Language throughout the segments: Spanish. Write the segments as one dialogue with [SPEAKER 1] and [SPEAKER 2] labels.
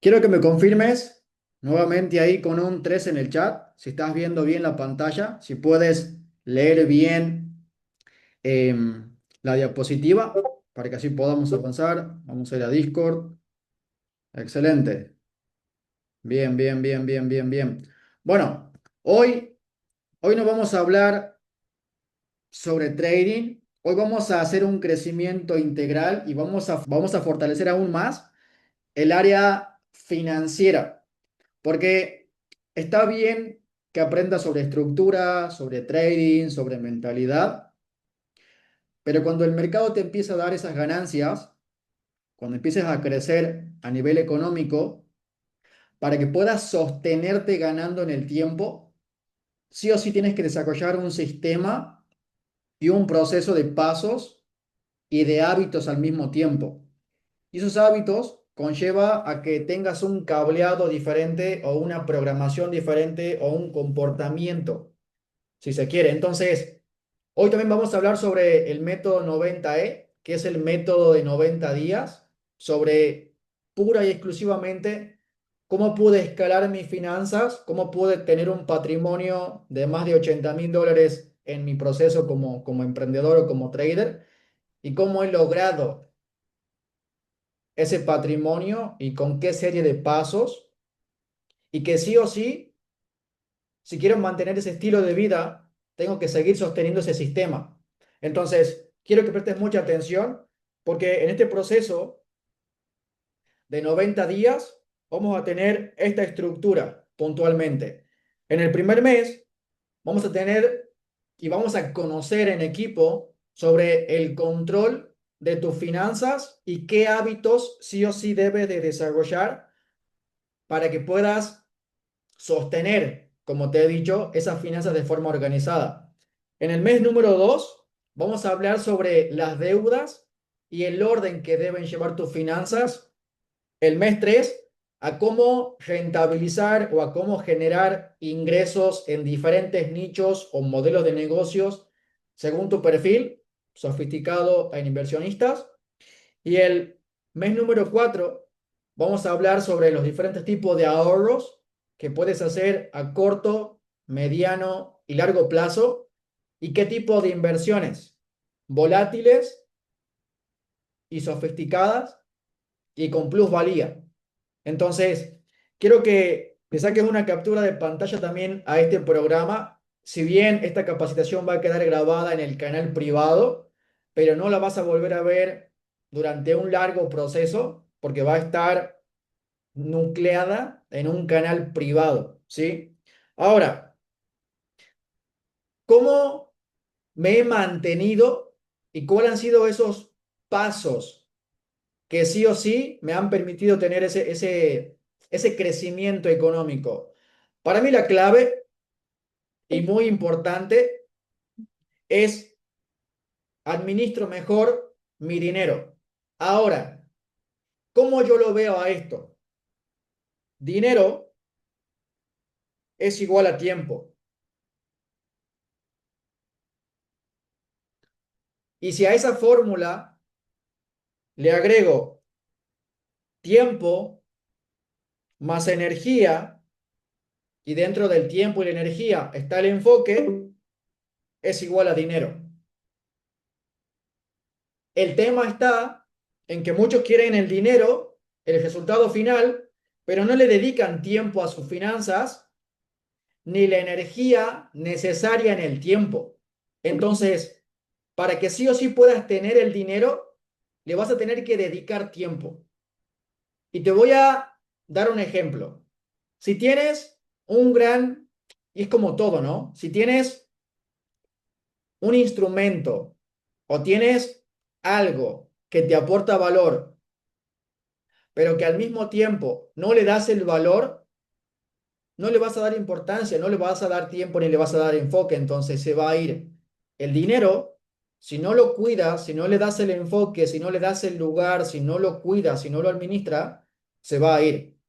[SPEAKER 1] Quiero que me confirmes nuevamente ahí con un 3 en el chat, si estás viendo bien la pantalla, si puedes leer bien la diapositiva para que así podamos avanzar. Vamos a ir a Discord. Excelente. Bien, bien, bien, bien, bien, bien. Bueno, hoy no vamos a hablar sobre trading. Hoy vamos a hacer un crecimiento integral y vamos a fortalecer aún más el área financiera. Porque está bien que aprendas sobre estructura, sobre trading, sobre mentalidad, pero cuando el mercado te empieza a dar esas ganancias, cuando empieces a crecer a nivel económico, para que puedas sostenerte ganando en el tiempo, sí o sí tienes que desarrollar un sistema y un proceso de pasos y de hábitos al mismo tiempo. Y esos hábitos conlleva a que tengas un cableado diferente o una programación diferente o un comportamiento si se quiere. Entonces, hoy también vamos a hablar sobre el método 90E, que es el método de 90 días, sobre pura y exclusivamente cómo pude escalar mis finanzas, cómo pude tener un patrimonio de más de $80,000 en mi proceso como emprendedor o como trader y cómo he logrado ese patrimonio y con qué serie de pasos y que sí o sí si quiero mantener ese estilo de vida, tengo que seguir sosteniendo ese sistema. Entonces, quiero que prestes mucha atención porque en este proceso de 90 días vamos a tener esta estructura puntualmente. En el primer mes vamos a tener y vamos a conocer en equipo sobre el control de tus finanzas y qué hábitos sí o sí debes de desarrollar para que puedas sostener, como te he dicho, esas finanzas de forma organizada. En el mes número 2 vamos a hablar sobre las deudas y el orden que deben llevar tus finanzas. El mes 3 a cómo rentabilizar o a cómo generar ingresos en diferentes nichos o modelos de negocios según tu perfil, sofisticado en inversionistas. Y el mes número 4 vamos a hablar sobre los diferentes tipos de ahorros que puedes hacer a corto, mediano y largo plazo y qué tipo de inversiones volátiles y sofisticadas y con plusvalía. Entonces, quiero que le saques una captura de pantalla también a este programa. Si bien esta capacitación va a quedar grabada en el canal privado, pero no la vas a volver a ver durante un largo proceso porque va a estar nucleada en un canal privado, ¿sí? Ahora, ¿cómo me he mantenido y cuáles han sido esos pasos que sí o sí me han permitido tener ese crecimiento económico? Para mí la clave y muy importante es administro mejor mi dinero. Ahora, ¿cómo yo lo veo a esto? Dinero es igual a tiempo. Y si a esa fórmula le agrego tiempo más energía y dentro del tiempo y la energía está el enfoque, es igual a dinero. El tema está en que muchos quieren el dinero, el resultado final, pero no le dedican tiempo a sus finanzas ni la energía necesaria en el tiempo. Entonces, para que sí o sí puedas tener el dinero, le vas a tener que dedicar tiempo. Y te voy a dar un ejemplo. Si tienes un gran, y es como todo, ¿no? Si tienes un instrumento o tienes algo que te aporta valor pero que al mismo tiempo no le das el valor, no le vas a dar importancia, no le vas a dar tiempo ni le vas a dar enfoque, entonces se va a ir. El dinero, si no lo cuidas, si no le das el enfoque, si no le das el lugar, si no lo cuidas, si no lo administra, se va a ir.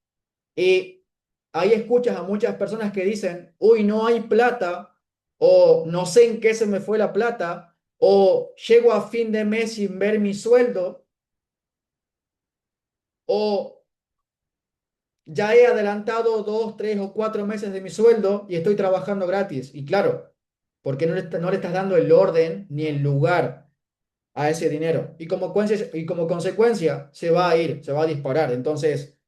[SPEAKER 1] Y ahí escuchas a muchas personas que dicen, uy, no hay plata, o no sé en qué se me fue la plata, o llego a fin de mes sin ver mi sueldo, o ya he adelantado 2, 3 o 4 meses de mi sueldo y estoy trabajando gratis. Y claro, porque no le estás dando el orden ni el lugar a ese dinero. Y como consecuencia se va a ir, se va a disparar. Entonces,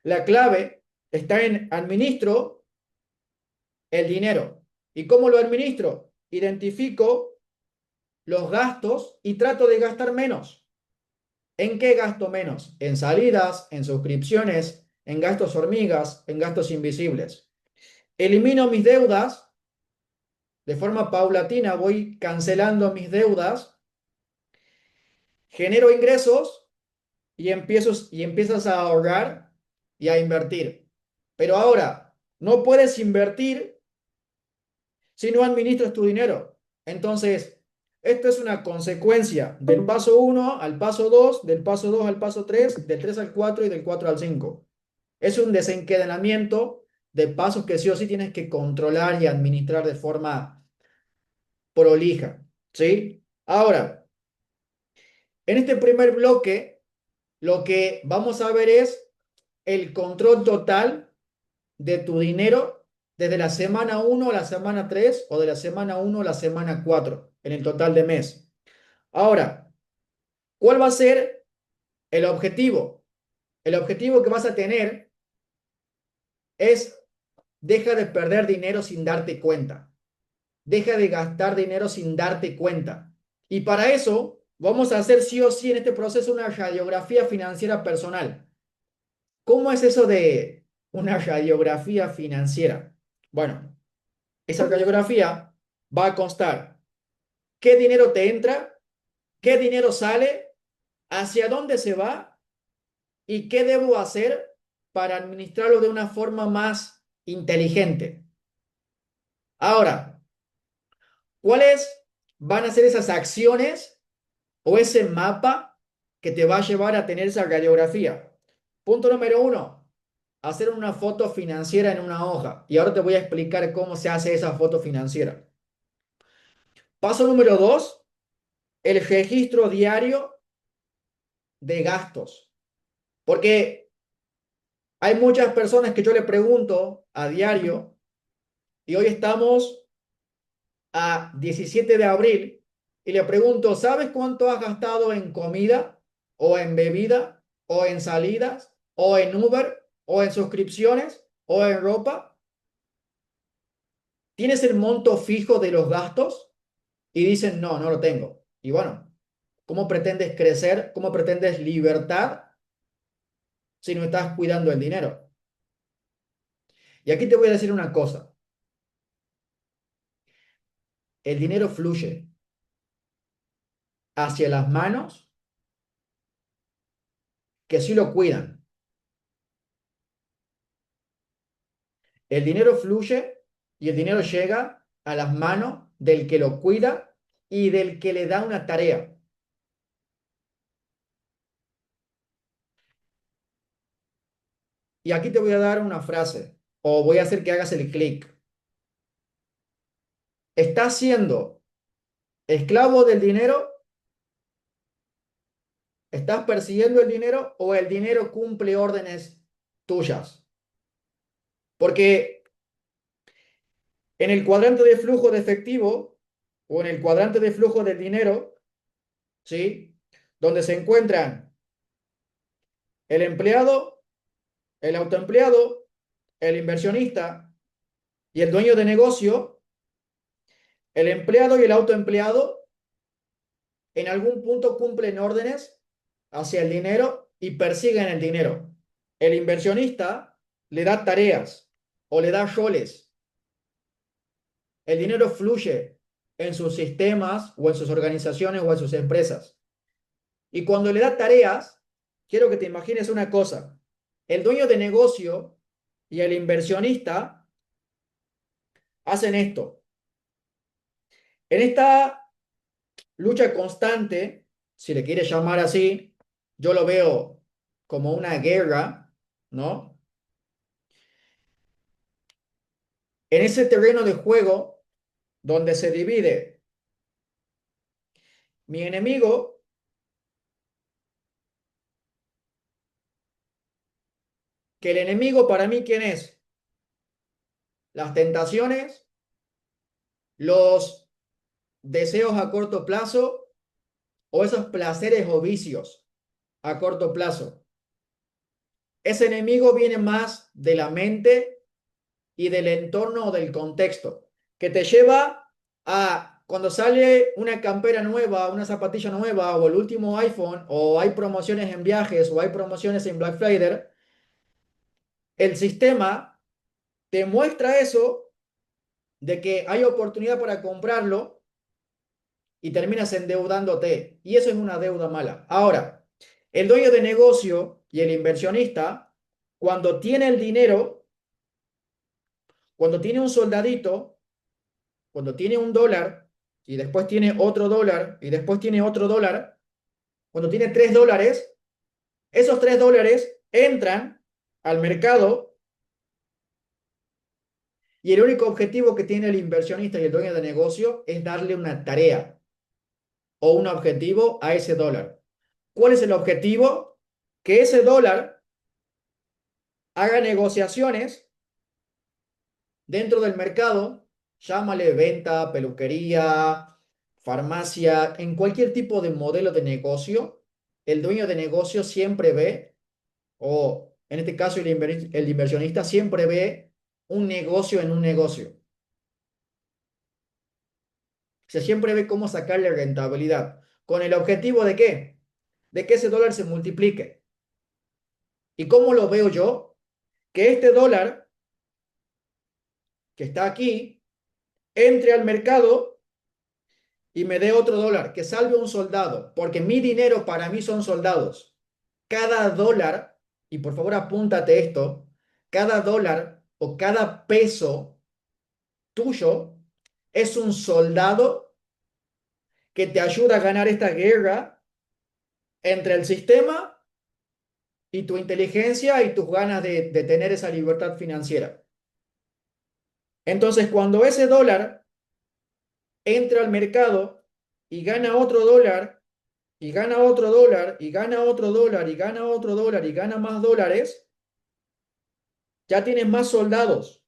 [SPEAKER 1] la clave está en administro el dinero. ¿Y cómo lo administro? Identifico los gastos y trato de gastar menos. ¿En qué gasto menos? En salidas, en suscripciones, en gastos hormigas, en gastos invisibles. Elimino mis deudas de forma paulatina, voy cancelando mis deudas, genero ingresos y empiezas a ahorrar y a invertir. Pero ahora, no puedes invertir si no administras tu dinero. Entonces, esto es una consecuencia del paso uno al paso 2, del paso 2 al paso 3, del 3 al 4 y del 4 al 5. Es un desencadenamiento de pasos que sí o sí tienes que controlar y administrar de forma prolija, ¿sí? Ahora, en este primer bloque, lo que vamos a ver es el control total de tu dinero desde la semana uno a la semana 3 o de la semana uno a la semana 4 en el total de mes. Ahora, ¿cuál va a ser el objetivo? El objetivo que vas a tener es deja de perder dinero sin darte cuenta. Deja de gastar dinero sin darte cuenta. Y para eso vamos a hacer sí o sí en este proceso una radiografía financiera personal. ¿Cómo es eso de una radiografía financiera? Bueno, esa radiografía va a constar qué dinero te entra, qué dinero sale, hacia dónde se va y qué debo hacer para administrarlo de una forma más inteligente. Ahora, ¿cuáles van a ser esas acciones o ese mapa que te va a llevar a tener esa radiografía? Punto número uno, hacer una foto financiera en una hoja. Y ahora te voy a explicar cómo se hace esa foto financiera. Paso número dos, el registro diario de gastos. Porque hay muchas personas que yo le pregunto a diario y hoy estamos a 17 de abril y le pregunto, ¿sabes cuánto has gastado en comida o en bebida o en salidas o en Uber o en suscripciones o en ropa? ¿Tienes el monto fijo de los gastos? Y dicen, no, no lo tengo. Y bueno, ¿cómo pretendes crecer? ¿Cómo pretendes libertad si no estás cuidando el dinero? Y aquí te voy a decir una cosa, el dinero fluye hacia las manos que sí lo cuidan. El dinero fluye y el dinero llega a las manos del que lo cuida y del que le da una tarea. Y aquí te voy a dar una frase o voy a hacer que hagas el clic. ¿Estás siendo esclavo del dinero? ¿Estás persiguiendo el dinero o el dinero cumple órdenes tuyas? Porque en el cuadrante de flujo de efectivo o en el cuadrante de flujo del dinero, ¿sí? Donde se encuentran el empleado, el autoempleado, el inversionista y el dueño de negocio, el empleado y el autoempleado en algún punto cumplen órdenes hacia el dinero y persiguen el dinero. El inversionista le da tareas o le da roles. El dinero fluye en sus sistemas o en sus organizaciones o en sus empresas. Y cuando le da tareas, quiero que te imagines una cosa. El dueño de negocio y el inversionista hacen esto. En esta lucha constante, si le quieres llamar así, yo lo veo como una guerra, ¿no? En ese terreno de juego donde se divide mi enemigo que el enemigo para mí, ¿quién es? Las tentaciones, los deseos a corto plazo o esos placeres o vicios a corto plazo. Ese enemigo viene más de la mente y del entorno o del contexto, que te lleva a cuando sale una campera nueva, una zapatilla nueva o el último iPhone o hay promociones en viajes o hay promociones en Black Friday, el sistema te muestra eso de que hay oportunidad para comprarlo y terminas endeudándote. Y eso es una deuda mala. Ahora, el dueño de negocio y el inversionista, cuando tiene el dinero, cuando tiene un soldadito, cuando tiene un dólar y después tiene otro dólar y después tiene otro dólar, cuando tiene $3, esos $3 entran al mercado y el único objetivo que tiene el inversionista y el dueño de negocio es darle una tarea o un objetivo a ese dólar. ¿Cuál es el objetivo? Que ese dólar haga negociaciones dentro del mercado, llámale venta, peluquería, farmacia, en cualquier tipo de modelo de negocio, el dueño de negocio siempre ve, o en este caso el inversionista siempre ve un negocio en un negocio. Se siempre ve cómo sacarle rentabilidad. ¿Con el objetivo de qué? De que ese dólar se multiplique. ¿Y cómo lo veo yo? Que este dólar que está aquí entre al mercado y me dé otro dólar, que salve un soldado, porque mi dinero para mí son soldados. Cada dólar, y por favor apúntate esto, cada dólar o cada peso tuyo es un soldado que te ayuda a ganar esta guerra entre el sistema y tu inteligencia y tus ganas de tener esa libertad financiera. Entonces, cuando ese dólar entra al mercado y gana otro dólar, y gana otro dólar, y gana otro dólar, y gana otro dólar, y gana más dólares, ya tienes más soldados.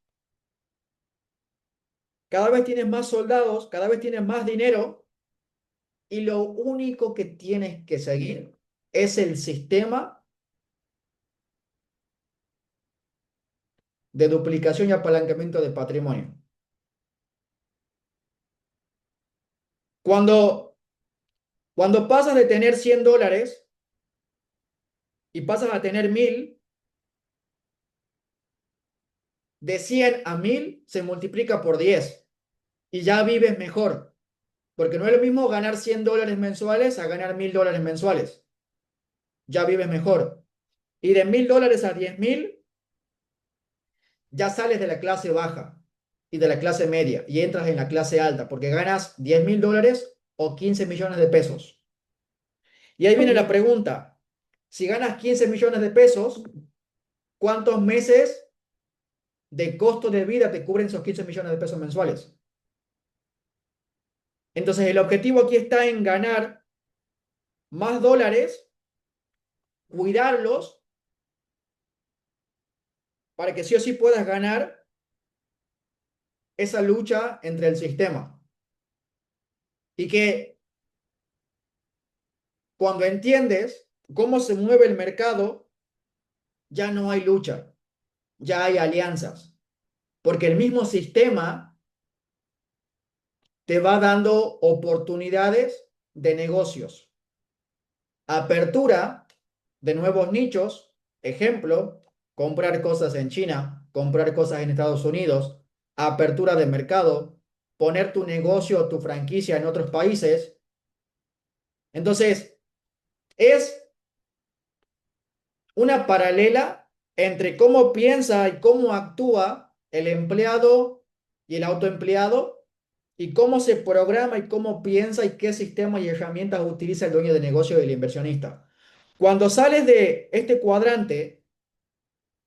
[SPEAKER 1] Cada vez tienes más soldados, cada vez tienes más dinero, y lo único que tienes que seguir es el sistema de duplicación y apalancamiento de patrimonio. Cuando, cuando pasas de tener $100 y pasas a tener 1000, de 100 a 1000 se multiplica por 10 y ya vives mejor. Porque no es lo mismo ganar $100 mensuales a ganar $1000 mensuales. Ya vives mejor. Y de $1000 a 10.000, ya sales de la clase baja y de la clase media y entras en la clase alta porque ganas $10.000 o 15 millones de pesos. Y ahí viene la pregunta. Si ganas 15 millones de pesos, ¿cuántos meses de costo de vida te cubren esos 15 millones de pesos mensuales? Entonces, el objetivo aquí está en ganar más dólares, cuidarlos para que sí o sí puedas ganar esa lucha entre el sistema. Y que cuando entiendes cómo se mueve el mercado, ya no hay lucha, ya hay alianzas, porque el mismo sistema te va dando oportunidades de negocios, apertura de nuevos nichos, ejemplo, comprar cosas en China, comprar cosas en Estados Unidos, apertura de mercado, poner tu negocio o tu franquicia en otros países. Entonces, es una paralela entre cómo piensa y cómo actúa el empleado y el autoempleado y cómo se programa y cómo piensa y qué sistemas y herramientas utiliza el dueño de negocio y el inversionista. Cuando sales de este cuadrante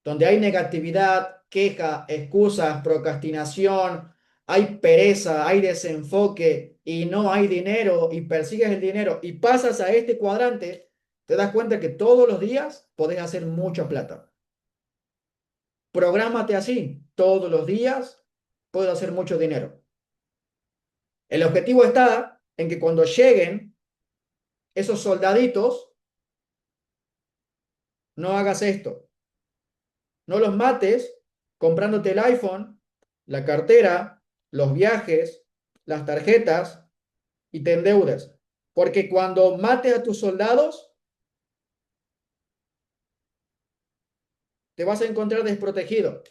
[SPEAKER 1] donde hay negatividad, queja, excusas, procrastinación, hay pereza, hay desenfoque y no hay dinero y persigues el dinero y pasas a este cuadrante, te das cuenta que todos los días podés hacer mucha plata. Prográmate así. Todos los días puedo hacer mucho dinero. El objetivo está en que cuando lleguen esos soldaditos, no hagas esto. No los mates comprándote el iPhone, la cartera, los viajes, las tarjetas y te endeudes. Porque cuando mates a tus soldados, te vas a encontrar desprotegido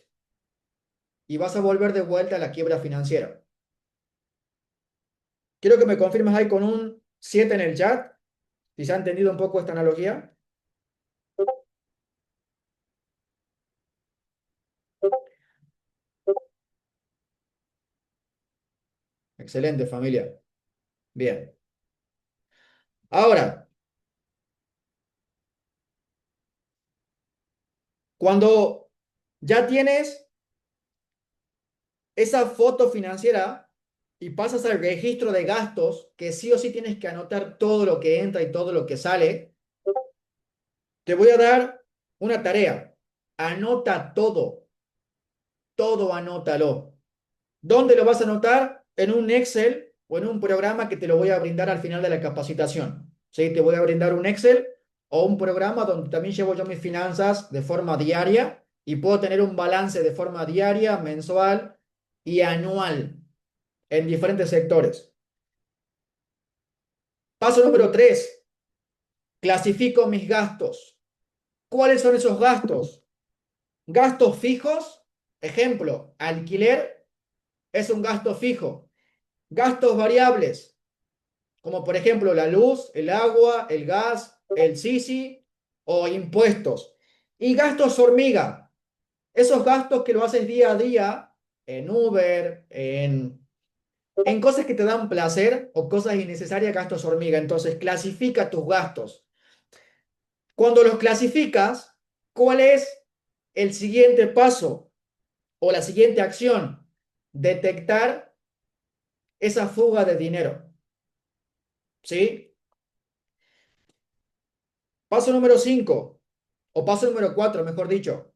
[SPEAKER 1] y vas a volver de vuelta a la quiebra financiera. Quiero que me confirmes ahí con un 7 en el chat, si se ha entendido un poco esta analogía. Excelente, familia. Bien. Ahora, cuando ya tienes esa foto financiera y pasas al registro de gastos, que sí o sí tienes que anotar todo lo que entra y todo lo que sale, te voy a dar una tarea. Anota todo, todo anótalo. ¿Dónde lo vas a anotar? En un Excel o en un programa que te lo voy a brindar al final de la capacitación. ¿Sí? Te voy a brindar un Excel o un programa donde también llevo yo mis finanzas de forma diaria y puedo tener un balance de forma diaria, mensual y anual en diferentes sectores. Paso número 3. Clasifico mis gastos. ¿Cuáles son esos gastos? Gastos fijos. Ejemplo, alquiler es un gasto fijo. Gastos variables, como por ejemplo la luz, el agua, el gas, el SISI o impuestos. Y gastos hormiga, esos gastos que lo haces día a día en Uber, en cosas que te dan placer o cosas innecesarias, gastos hormiga. Entonces clasifica tus gastos. Cuando los clasificas, ¿cuál es el siguiente paso o la siguiente acción? Detectar esa fuga de dinero. ¿Sí? Paso número 5, o paso número 4, mejor dicho.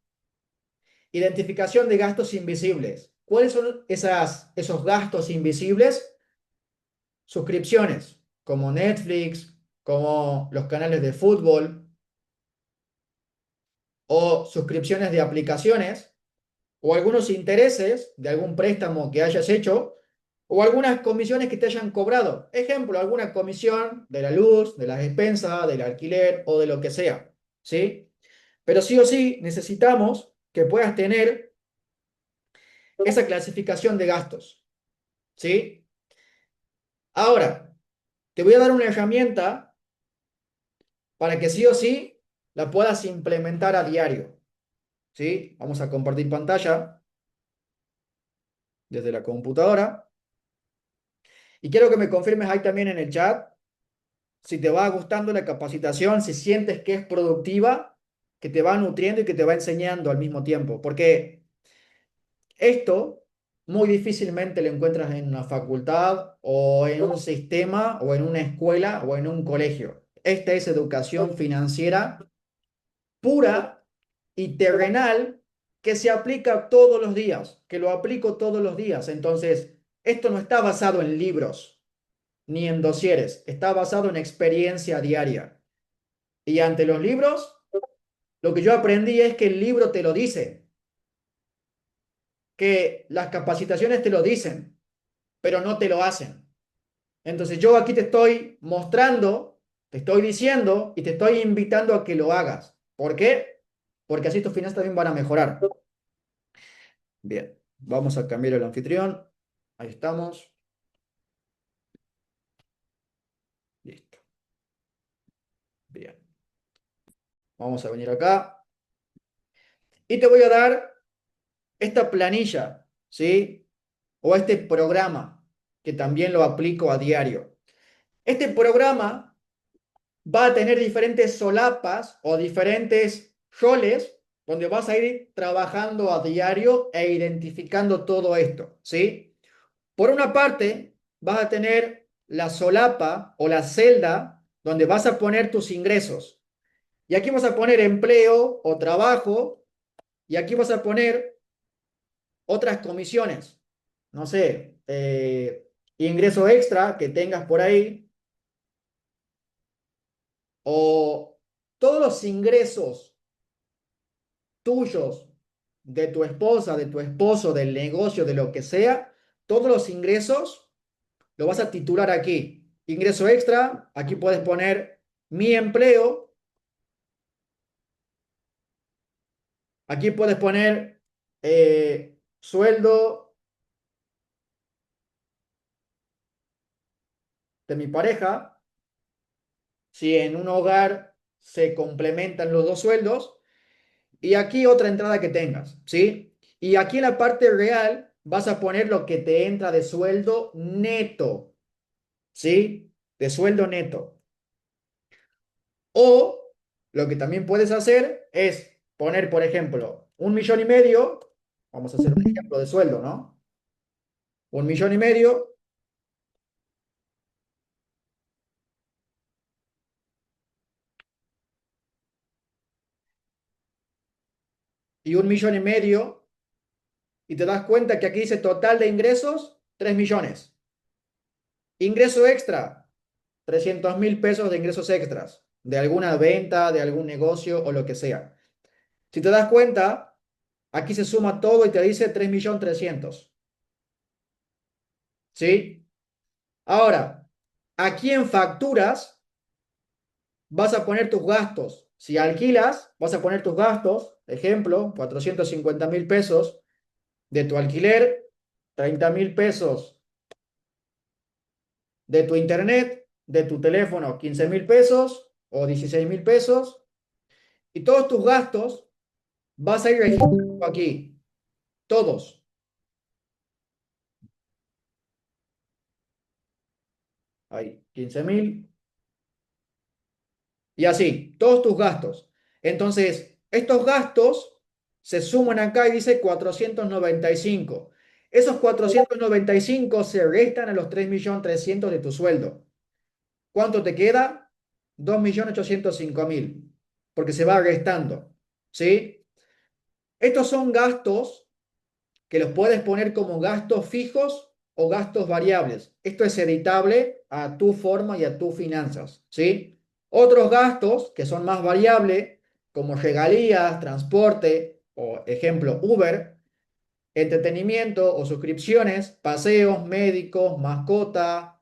[SPEAKER 1] Identificación de gastos invisibles. ¿Cuáles son esos gastos invisibles? Suscripciones, como Netflix, como los canales de fútbol, o suscripciones de aplicaciones, o algunos intereses de algún préstamo que hayas hecho, o algunas comisiones que te hayan cobrado. Ejemplo, alguna comisión de la luz, de la despensa, del alquiler o de lo que sea. ¿Sí? Pero sí o sí necesitamos que puedas tener esa clasificación de gastos. ¿Sí? Ahora, te voy a dar una herramienta para que sí o sí la puedas implementar a diario. ¿Sí? Vamos a compartir pantalla desde la computadora. Y quiero que me confirmes ahí también en el chat si te va gustando la capacitación, si sientes que es productiva, que te va nutriendo y que te va enseñando al mismo tiempo. Porque esto muy difícilmente lo encuentras en una facultad o en un sistema o en una escuela o en un colegio. Esta es educación financiera pura y terrenal que se aplica todos los días, que lo aplico todos los días. Entonces, esto no está basado en libros ni en dosieres, está basado en experiencia diaria. Y ante los libros, lo que yo aprendí es que el libro te lo dice, que las capacitaciones te lo dicen, pero no te lo hacen. Entonces yo aquí te estoy mostrando, te estoy diciendo y te estoy invitando a que lo hagas. ¿Por qué? Porque así tus finanzas también van a mejorar. Bien, vamos a cambiar el anfitrión. Ahí estamos. Listo. Bien. Vamos a venir acá y te voy a dar esta planilla, ¿sí? O este programa que también lo aplico a diario. Este programa va a tener diferentes solapas o diferentes roles donde vas a ir trabajando a diario e identificando todo esto, ¿sí? Por una parte, vas a tener la solapa o la celda donde vas a poner tus ingresos. Y aquí vas a poner empleo o trabajo Y aquí vas a poner otras comisiones. No sé, ingreso extra que tengas por ahí o todos los ingresos tuyos, de tu esposa, de tu esposo, del negocio, de lo que sea, todos los ingresos lo vas a titular aquí. Ingreso extra, aquí puedes poner mi empleo, aquí puedes poner sueldo de mi pareja, si en un hogar se complementan los dos sueldos, y aquí otra entrada que tengas, ¿sí? Y aquí en la parte real vas a poner lo que te entra de sueldo neto, ¿sí? De sueldo neto. O lo que también puedes hacer es poner, por ejemplo, 1,5 millones. Vamos a hacer un ejemplo de sueldo, ¿no? 1,5 millones y 1,5 millones. Y te das cuenta que aquí dice total de ingresos, 3 millones. Ingreso extra, 300.000 pesos de ingresos extras, de alguna venta, de algún negocio o lo que sea. Si te das cuenta, aquí se suma todo y te dice 3.300.000, ¿sí? Ahora, aquí en facturas vas a poner tus gastos. Si alquilas, vas a poner tus gastos, ejemplo, 450.000 pesos de tu alquiler, 30.000 pesos de tu internet, de tu teléfono, 15.000 pesos o 16.000 pesos, y todos tus gastos vas a ir registrando aquí, todos, ahí, 15.000, y así, todos tus gastos. Entonces, estos gastos se suman acá y dice 495. Esos 495 se restan a los 3.300.000 de tu sueldo. ¿Cuánto te queda? 2.805.000, porque se va restando, ¿sí? Estos son gastos que los puedes poner como gastos fijos o gastos variables. Esto es editable a tu forma y a tus finanzas, ¿sí? Otros gastos que son más variables, como regalías, transporte o ejemplo Uber, entretenimiento o suscripciones, paseos, médicos, mascota,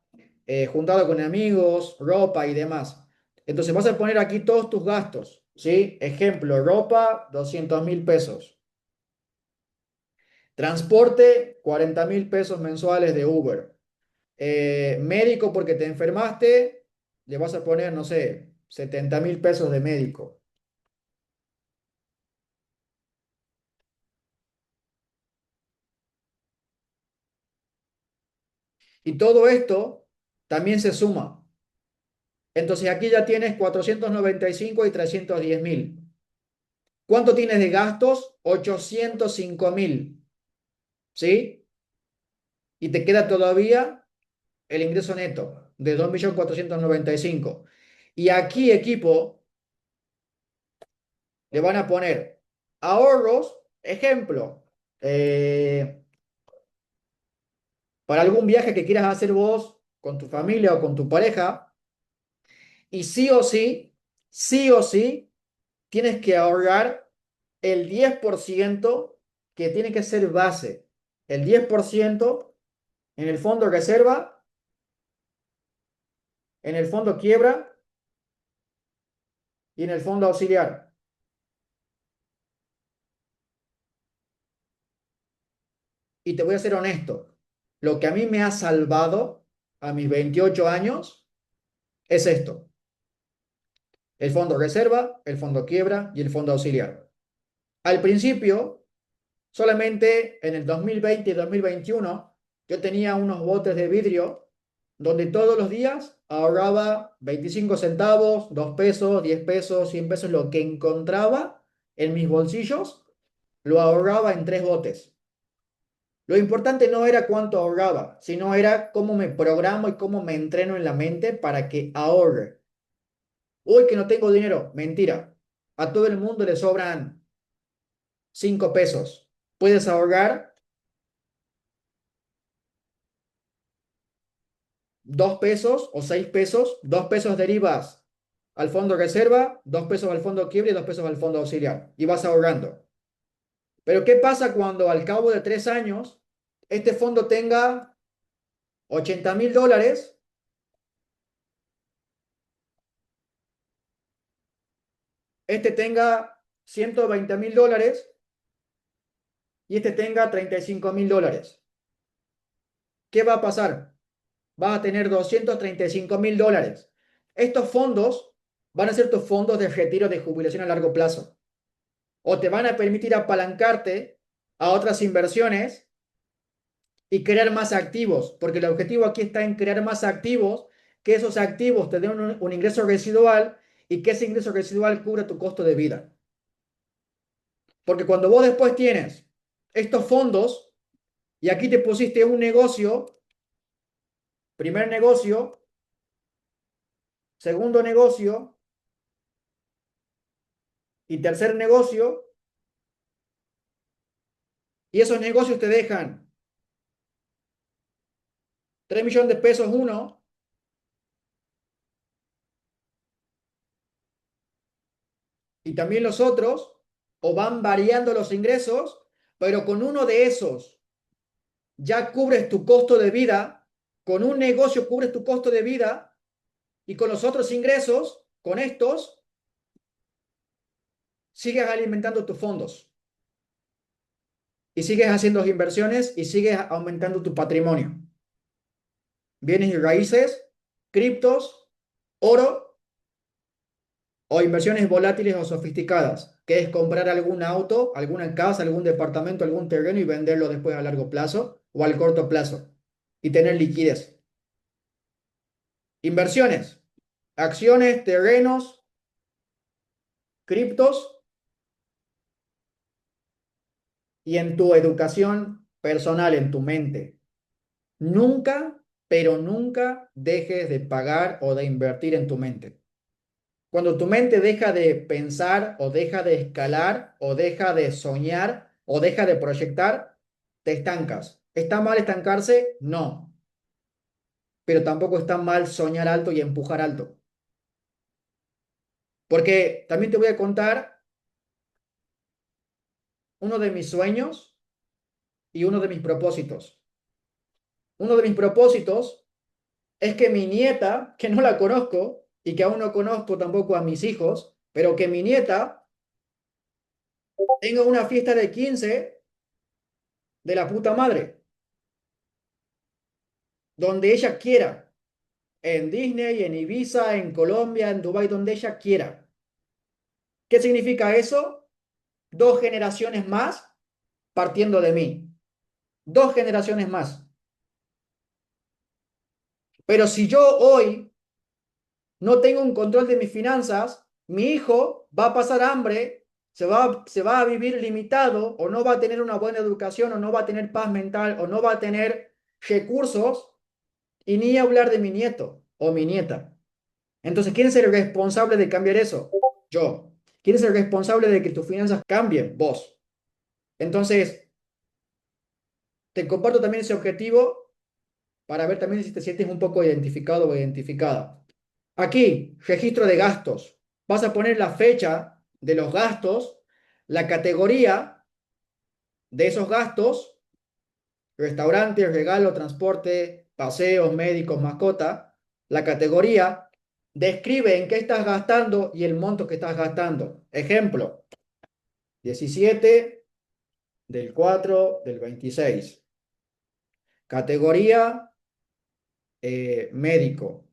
[SPEAKER 1] juntado con amigos, ropa y demás. Entonces vas a poner aquí todos tus gastos, ¿sí? Ejemplo, ropa, 200.000 pesos. Transporte, 40.000 pesos mensuales de Uber. Médico porque te enfermaste, le vas a poner, no sé, 70.000 pesos de médico. Y todo esto también se suma. Entonces aquí ya tienes 495 y 310.000. ¿Cuánto tienes de gastos? 805.000. ¿Sí? Y te queda todavía el ingreso neto de 2.495.000. Y aquí, equipo, le van a poner ahorros, ejemplo, para algún viaje que quieras hacer vos con tu familia o con tu pareja, y sí o sí, tienes que ahorrar el 10% que tiene que ser base, el 10% en el fondo reserva, en el fondo quiebra y en el fondo auxiliar. Y te voy a ser honesto, lo que a mí me ha salvado a mis 28 años es esto: el fondo reserva, el fondo quiebra y el fondo auxiliar. Al principio, solamente en el 2020 y 2021, yo tenía unos botes de vidrio donde todos los días ahorraba 25 centavos, 2 pesos, 10 pesos, 100 pesos, lo que encontraba en mis bolsillos, lo ahorraba en 3 botes. Lo importante no era cuánto ahorraba, sino era cómo me programo y cómo me entreno en la mente para que ahorre. Uy, que no tengo dinero. Mentira. A todo el mundo le sobran 5 pesos. Puedes ahorrar 2 pesos o 6 pesos. 2 pesos derivas al fondo de reserva, 2 pesos al fondo quiebre y 2 pesos al fondo auxiliar. Y vas ahorrando. Pero ¿qué pasa cuando al cabo de 3 años este fondo tenga 80.000 dólares, este tenga 120.000 dólares y este tenga 35.000 dólares? ¿Qué va a pasar? Vas a tener 235.000 dólares. Estos fondos van a ser tus fondos de retiro de jubilación a largo plazo o te van a permitir apalancarte a otras inversiones y crear más activos, porque el objetivo aquí está en crear más activos, que esos activos te den un ingreso residual y que ese ingreso residual cubra tu costo de vida. Porque cuando vos después tienes estos fondos y aquí te pusiste un negocio, primer negocio, segundo negocio y tercer negocio, y esos negocios te dejan 3 millones de pesos uno y también los otros, o van variando los ingresos, pero con uno de esos ya cubres tu costo de vida, con un negocio cubres tu costo de vida y con los otros ingresos, con estos, sigues alimentando tus fondos y sigues haciendo inversiones y sigues aumentando tu patrimonio. Bienes y raíces, criptos, oro o inversiones volátiles o sofisticadas, que es comprar algún auto, alguna casa, algún departamento, algún terreno y venderlo después a largo plazo o al corto plazo y tener liquidez. Inversiones, acciones, terrenos, criptos y en tu educación personal, en tu mente. Nunca, pero nunca dejes de pagar o de invertir en tu mente. Cuando tu mente deja de pensar o deja de escalar o deja de soñar o deja de proyectar, te estancas. ¿Está mal estancarse? No, pero tampoco está mal soñar alto y empujar alto. Porque también te voy a contar uno de mis sueños y uno de mis propósitos. Uno de mis propósitos es que mi nieta, que no la conozco y que aún no conozco tampoco a mis hijos, pero que mi nieta tenga una fiesta de 15 de la puta madre, donde ella quiera, en Disney, en Ibiza, en Colombia, en Dubái, donde ella quiera. ¿Qué significa eso? 2 generaciones más partiendo de mí. 2 generaciones más. Pero si yo hoy no tengo un control de mis finanzas, mi hijo va a pasar hambre, se va a vivir limitado o no va a tener una buena educación o no va a tener paz mental o no va a tener recursos y ni hablar de mi nieto o mi nieta. Entonces, ¿quién es el responsable de cambiar eso? Yo. ¿Quién es el responsable de que tus finanzas cambien? Vos. Entonces, te comparto también ese objetivo para ver también si te sientes un poco identificado o identificada. Aquí, registro de gastos. Vas a poner la fecha de los gastos, la categoría de esos gastos, restaurantes, regalo, transporte, paseos, médicos, mascota. La categoría describe en qué estás gastando y el monto que estás gastando. Ejemplo, 17 del 4 del 26. Categoría médico.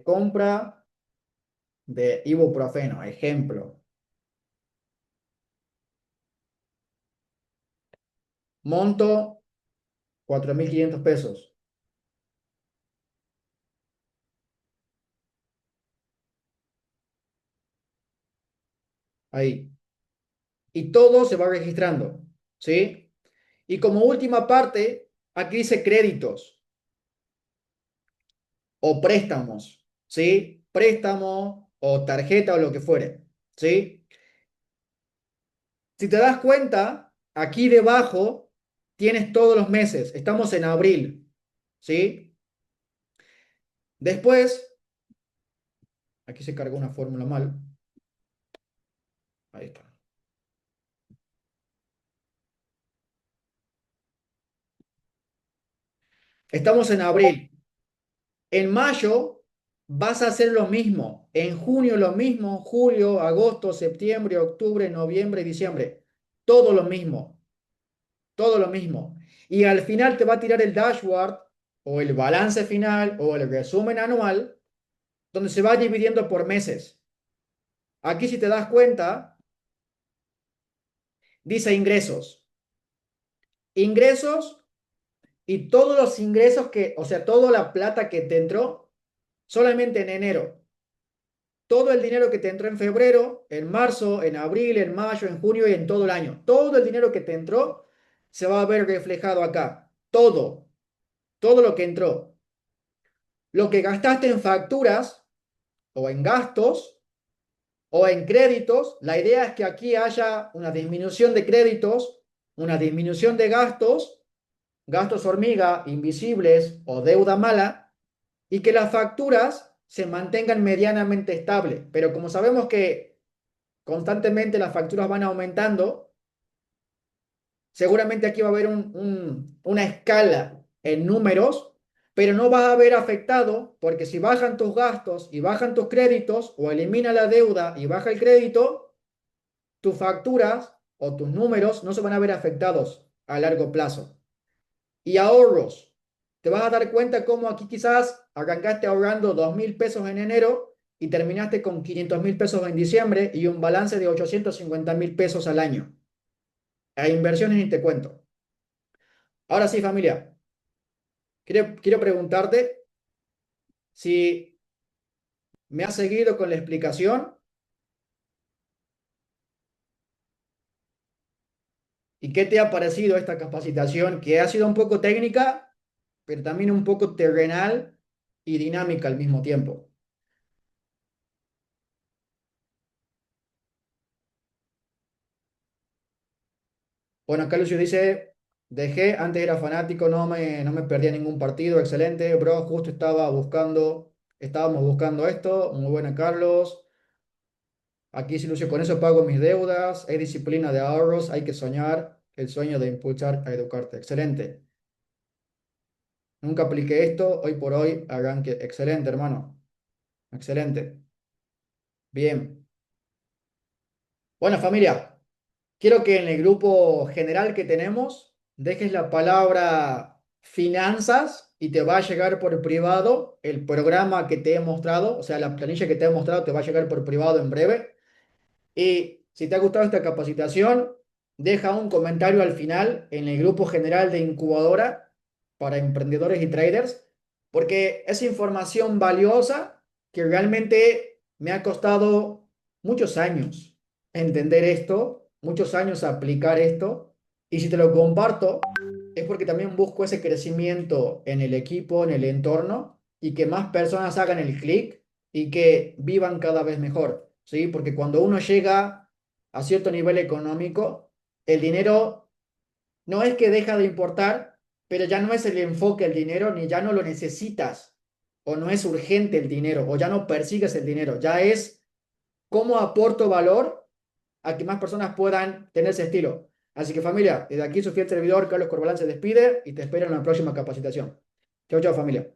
[SPEAKER 1] Compra de ibuprofeno, ejemplo. Monto 4.500 pesos. Ahí. Y todo se va registrando. ¿Sí? Y como última parte, aquí dice créditos o préstamos. ¿Sí? Préstamo o tarjeta o lo que fuere. ¿Sí? Si te das cuenta, aquí debajo tienes todos los meses. Estamos en abril, ¿sí? Después, aquí se cargó una fórmula mal. Ahí está. Estamos en abril. En mayo vas a hacer lo mismo. En junio lo mismo. Julio, agosto, septiembre, octubre, noviembre, diciembre. Todo lo mismo. Todo lo mismo. Y al final te va a tirar el dashboard o el balance final o el resumen anual donde se va dividiendo por meses. Aquí si te das cuenta, dice ingresos. Ingresos y todos los ingresos que, o sea, toda la plata que te entró solamente en enero. Todo el dinero que te entró en febrero, en marzo, en abril, en mayo, en junio y en todo el año. Todo el dinero que te entró se va a ver reflejado acá. Todo, todo lo que entró. Lo que gastaste en facturas o en gastos o en créditos, la idea es que aquí haya una disminución de créditos, una disminución de gastos, gastos hormiga, invisibles o deuda mala, y que las facturas se mantengan medianamente estables. Pero como sabemos que constantemente las facturas van aumentando, seguramente aquí va a haber una escala en números, pero no va a haber afectado porque si bajan tus gastos y bajan tus créditos o elimina la deuda y baja el crédito, tus facturas o tus números no se van a ver afectados a largo plazo. Y ahorros. Te vas a dar cuenta cómo aquí quizás arrancaste ahorrando 2.000 pesos en enero y terminaste con 500.000 pesos en diciembre y un balance de 850.000 pesos al año. A inversiones ni te cuento. Ahora sí, familia, quiero preguntarte si me has seguido con la explicación y qué te ha parecido esta capacitación que ha sido un poco técnica, pero también un poco terrenal y dinámica al mismo tiempo. Bueno, acá Lucio dice, dejé, antes era fanático, no me perdía ningún partido, excelente, bro, justo estábamos buscando esto, muy buena Carlos. Aquí sí, Lucio, con eso pago mis deudas, hay disciplina de ahorros, hay que soñar, el sueño de impulsar a educarte. Excelente. Nunca apliqué esto, hoy por hoy arranque. Excelente, hermano. Excelente. Bien. Bueno, familia, quiero que en el grupo general que tenemos dejes la palabra finanzas y te va a llegar por privado el programa que te he mostrado, o sea, la planilla que te he mostrado te va a llegar por privado en breve. Y si te ha gustado esta capacitación, deja un comentario al final en el grupo general de incubadora para emprendedores y traders, porque es información valiosa que realmente me ha costado muchos años entender esto, muchos años aplicar esto. Y si te lo comparto, es porque también busco ese crecimiento en el equipo, en el entorno, y que más personas hagan el clic y que vivan cada vez mejor, ¿sí? Porque cuando uno llega a cierto nivel económico, el dinero no es que deja de importar, pero ya no es el enfoque el dinero, ni ya no lo necesitas, o no es urgente el dinero, o ya no persigues el dinero, ya es cómo aporto valor a que más personas puedan tener ese estilo. Así que familia, desde aquí su fiel servidor Carlos Corbalán se despide y te espero en la próxima capacitación. Chao, chao familia.